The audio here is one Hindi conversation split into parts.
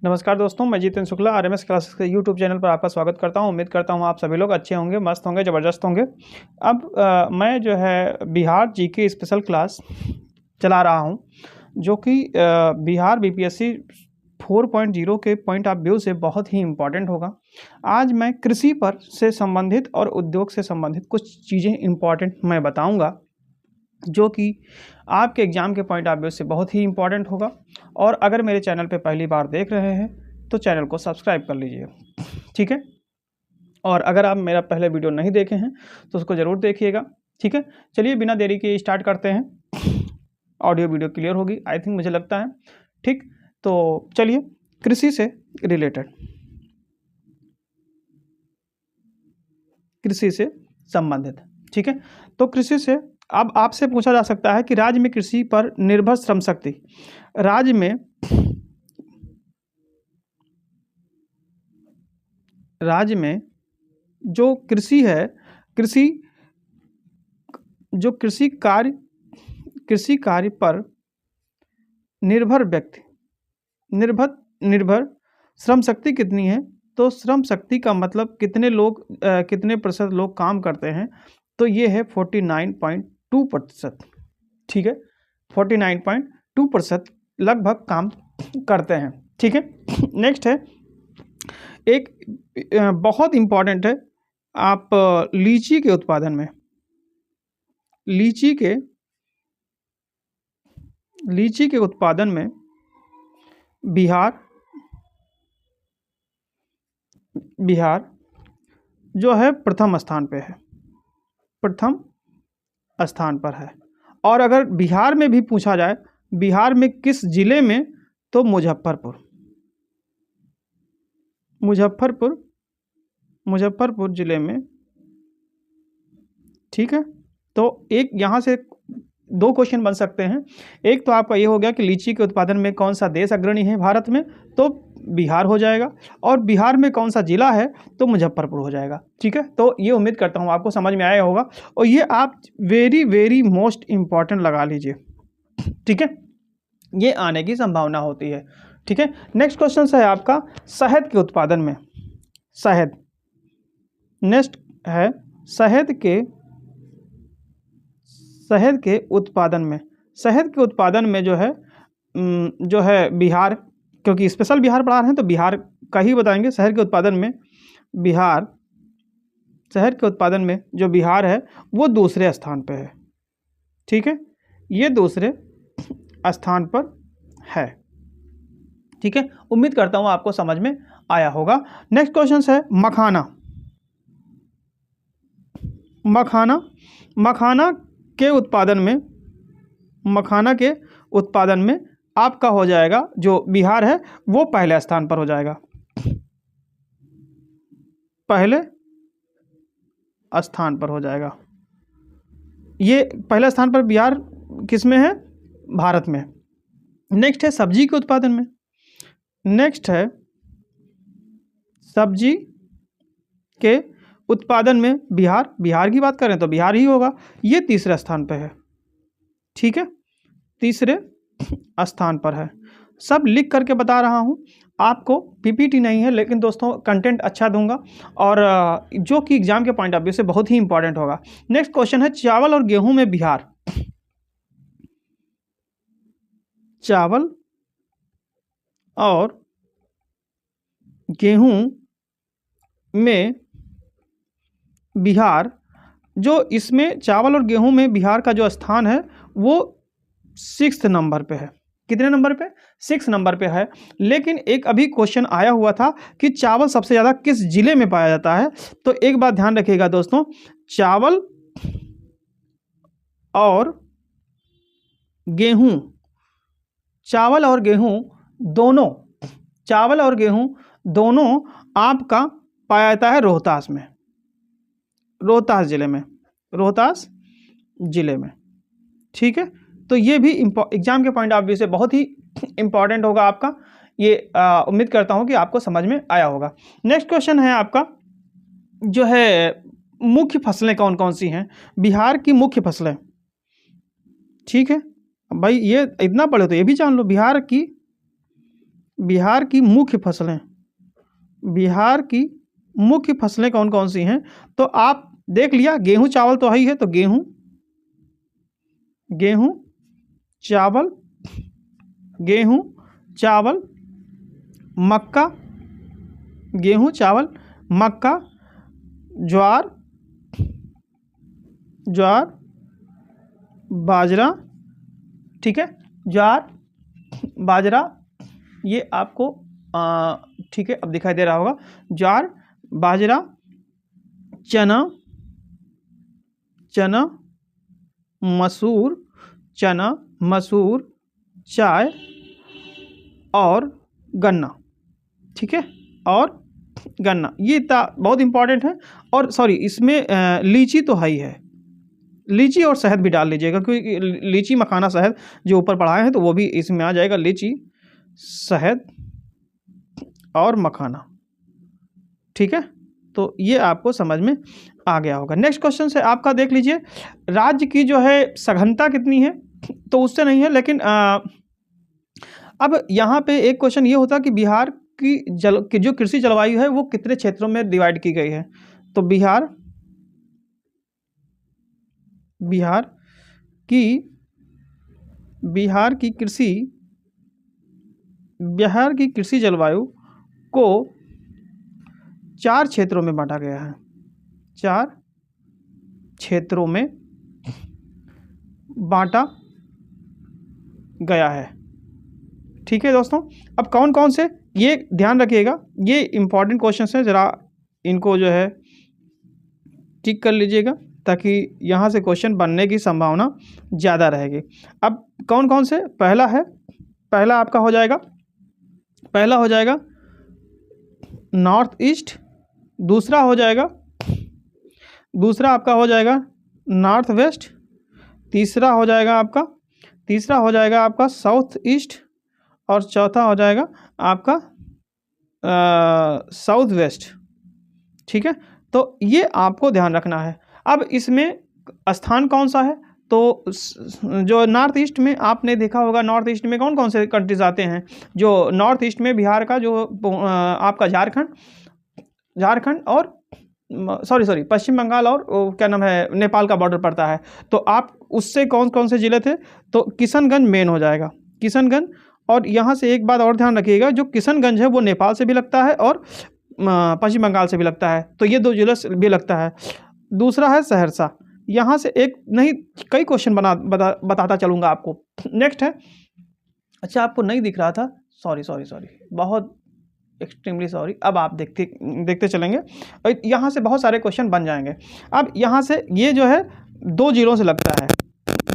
नमस्कार दोस्तों, मैं जितेंद्र शुक्ला आरएमएस क्लासेस के यूट्यूब चैनल पर आपका स्वागत करता हूं। उम्मीद करता हूं आप सभी लोग अच्छे होंगे, मस्त होंगे, ज़बरदस्त होंगे। अब मैं जो है बिहार जीके स्पेशल क्लास चला रहा हूं, जो कि बिहार बीपीएससी 4.0 के पॉइंट ऑफ व्यू से बहुत ही इम्पॉर्टेंट होगा। आज मैं कृषि पर से संबंधित और उद्योग से संबंधित कुछ चीज़ें इम्पॉर्टेंट मैं बताऊँगा, जो कि आपके एग्ज़ाम के पॉइंट ऑफ व्यू से बहुत ही इम्पॉर्टेंट होगा। और अगर मेरे चैनल पे पहली बार देख रहे हैं तो चैनल को सब्सक्राइब कर लीजिए, ठीक है। और अगर आप मेरा पहले वीडियो नहीं देखे हैं तो उसको ज़रूर देखिएगा, ठीक है। चलिए बिना देरी के स्टार्ट करते हैं। ऑडियो वीडियो क्लियर होगी आई थिंक, मुझे लगता है, ठीक। तो चलिए कृषि से रिलेटेड, कृषि से संबंधित, ठीक है। तो कृषि से अब आपसे पूछा जा सकता है कि राज्य में कृषि पर निर्भर श्रम शक्ति, राज्य में जो कृषि है, जो कृषि कार्य पर निर्भर व्यक्ति, निर्भर श्रम शक्ति कितनी है। तो श्रम शक्ति का मतलब कितने लोग, कितने प्रतिशत लोग काम करते हैं, तो ये है 49.2%, ठीक है। 49.2% लगभग काम करते हैं, ठीक है। नेक्स्ट है एक बहुत इम्पॉर्टेंट है, आप लीची के उत्पादन में, लीची के उत्पादन में बिहार जो है प्रथम स्थान पे है, प्रथम स्थान पर है। और अगर बिहार में भी पूछा जाए, बिहार में किस जिले में, तो मुजफ्फरपुर जिले में, ठीक है। तो एक यहाँ से दो क्वेश्चन बन सकते हैं। एक तो आपका ये हो गया कि लीची के उत्पादन में कौन सा देश अग्रणी है भारत में, तो बिहार हो जाएगा। और बिहार में कौन सा जिला है, तो मुजफ्फरपुर हो जाएगा, ठीक है। तो ये उम्मीद करता हूँ आपको समझ में आया होगा, और ये आप वेरी वेरी मोस्ट इम्पॉर्टेंट लगा लीजिए, ठीक है। ये आने की संभावना होती है, ठीक है। नेक्स्ट क्वेश्चन है आपका शहद के उत्पादन में, शहद। नेक्स्ट है शहद के उत्पादन में जो है बिहार, क्योंकि स्पेशल बिहार पढ़ा रहे हैं तो बिहार का ही बताएंगे। शहर के उत्पादन में जो बिहार है वो दूसरे स्थान पे है, ठीक है। ये दूसरे स्थान पर है, ठीक है। उम्मीद करता हूँ आपको समझ में आया होगा। नेक्स्ट क्वेश्चन है मखाना के उत्पादन में आपका हो जाएगा, जो बिहार है वो पहले स्थान पर हो जाएगा, पहले स्थान पर हो जाएगा। ये पहले स्थान पर बिहार किस में है, भारत में। नेक्स्ट है सब्जी के उत्पादन में, सब्जी के उत्पादन में बिहार की बात करें तो बिहार ही होगा, ये तीसरे स्थान पर है, ठीक है। तीसरे स्थान पर है। सब लिख करके बता रहा हूँ आपको, पीपीटी नहीं है, लेकिन दोस्तों कंटेंट अच्छा दूंगा, और जो कि एग्जाम के पॉइंट ऑफ व्यू से बहुत ही इंपॉर्टेंट होगा। नेक्स्ट क्वेश्चन है चावल और गेहूं में बिहार, चावल और गेहूं में बिहार, जो इसमें चावल और गेहूं में बिहार का जो स्थान है वो 6th नंबर पे है। कितने नंबर पे, 6 नंबर पे है। लेकिन एक अभी क्वेश्चन आया हुआ था कि चावल सबसे ज़्यादा किस जिले में पाया जाता है। तो एक बात ध्यान रखिएगा दोस्तों, चावल और गेहूं दोनों आपका पाया जाता है रोहतास जिले में, ठीक है। तो ये भी एग्जाम के पॉइंट ऑफ व्यू से बहुत ही इंपॉर्टेंट होगा आपका, ये उम्मीद करता हूँ कि आपको समझ में आया होगा। नेक्स्ट क्वेश्चन है आपका, जो है मुख्य फसलें कौन कौन सी हैं, बिहार की मुख्य फसलें, ठीक है। भाई ये इतना पढ़े तो ये भी जान लो, बिहार की बिहार की मुख्य फसलें, बिहार की मुख्य फसलें कौन कौन सी हैं? तो आप देख लिया, गेहूं चावल तो है ही है, तो गेहूं, गेहूं चावल, गेहूं चावल, मक्का, गेहूं चावल, मक्का, ज्वार, ज्वार, बाजरा, ठीक है, ज्वार, बाजरा, ये आपको ठीक है अब दिखाई दे रहा होगा, ज्वार, बाजरा, चना, चना, मसूर, चना, मसूर, चाय और गन्ना, ठीक है, और गन्ना, ये बहुत इंपॉर्टेंट है। और सॉरी, इसमें लीची तो है ही है, लीची और शहद भी डाल लीजिएगा, क्योंकि लीची मखाना शहद जो ऊपर पढ़ाए हैं तो वो भी इसमें आ जाएगा, लीची, शहद और मखाना, ठीक है। तो ये आपको समझ में आ गया होगा। नेक्स्ट क्वेश्चन से आपका देख लीजिए, राज्य की जो है सघनता कितनी है? तो उससे नहीं है, लेकिन अब यहाँ पे एक क्वेश्चन ये होता कि बिहार की जो कृषि जलवायु है वो कितने क्षेत्रों में डिवाइड की गई है? तो बिहार की कृषि जलवायु को 4 क्षेत्रों में बांटा गया है, 4 क्षेत्रों में बांटा गया है, ठीक है दोस्तों। अब कौन कौन से, ये ध्यान रखिएगा, ये इंपॉर्टेंट क्वेश्चंस हैं, ज़रा इनको जो है टिक कर लीजिएगा, ताकि यहाँ से क्वेश्चन बनने की संभावना ज़्यादा रहेगी। अब कौन कौन से, पहला आपका हो जाएगा, पहला हो जाएगा नॉर्थ ईस्ट, दूसरा आपका हो जाएगा नॉर्थ वेस्ट, तीसरा हो जाएगा आपका साउथ ईस्ट, और चौथा हो जाएगा आपका साउथ वेस्ट, ठीक है। तो ये आपको ध्यान रखना है। अब इसमें स्थान कौन सा है? तो जो नॉर्थ ईस्ट में आपने देखा होगा, नॉर्थ ईस्ट में कौन कौन से कंट्रीज आते हैं? जो नॉर्थ ईस्ट में बिहार का जो आपका झारखंड और सॉरी पश्चिम बंगाल और क्या नाम है, नेपाल का बॉर्डर पड़ता है। तो आप उससे कौन कौन से ज़िले थे? तो किशनगंज मेन हो जाएगा, किशनगंज। और यहाँ से एक बात और ध्यान रखिएगा, जो किशनगंज है वो नेपाल से भी लगता है और पश्चिम बंगाल से भी लगता है, तो ये 2 जिले से भी लगता है। दूसरा है सहरसा, यहाँ से एक नहीं कई क्वेश्चन बताता चलूँगा आपको। नेक्स्ट है, अच्छा आपको नहीं दिख रहा था, सॉरी, बहुत एक्सट्रीमली सॉरी। अब आप देखते चलेंगे, यहाँ से बहुत सारे क्वेश्चन बन जाएंगे। अब यहाँ से ये जो है 2 जिलों से लगता है,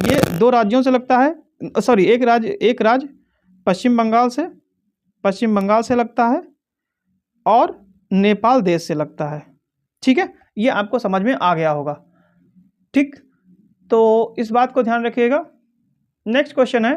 ये 2 राज्यों से लगता है, सॉरी एक राज्य पश्चिम बंगाल से लगता है और नेपाल देश से लगता है, ठीक है। ये आपको समझ में आ गया होगा, ठीक। तो इस बात को ध्यान रखिएगा। नेक्स्ट क्वेश्चन है,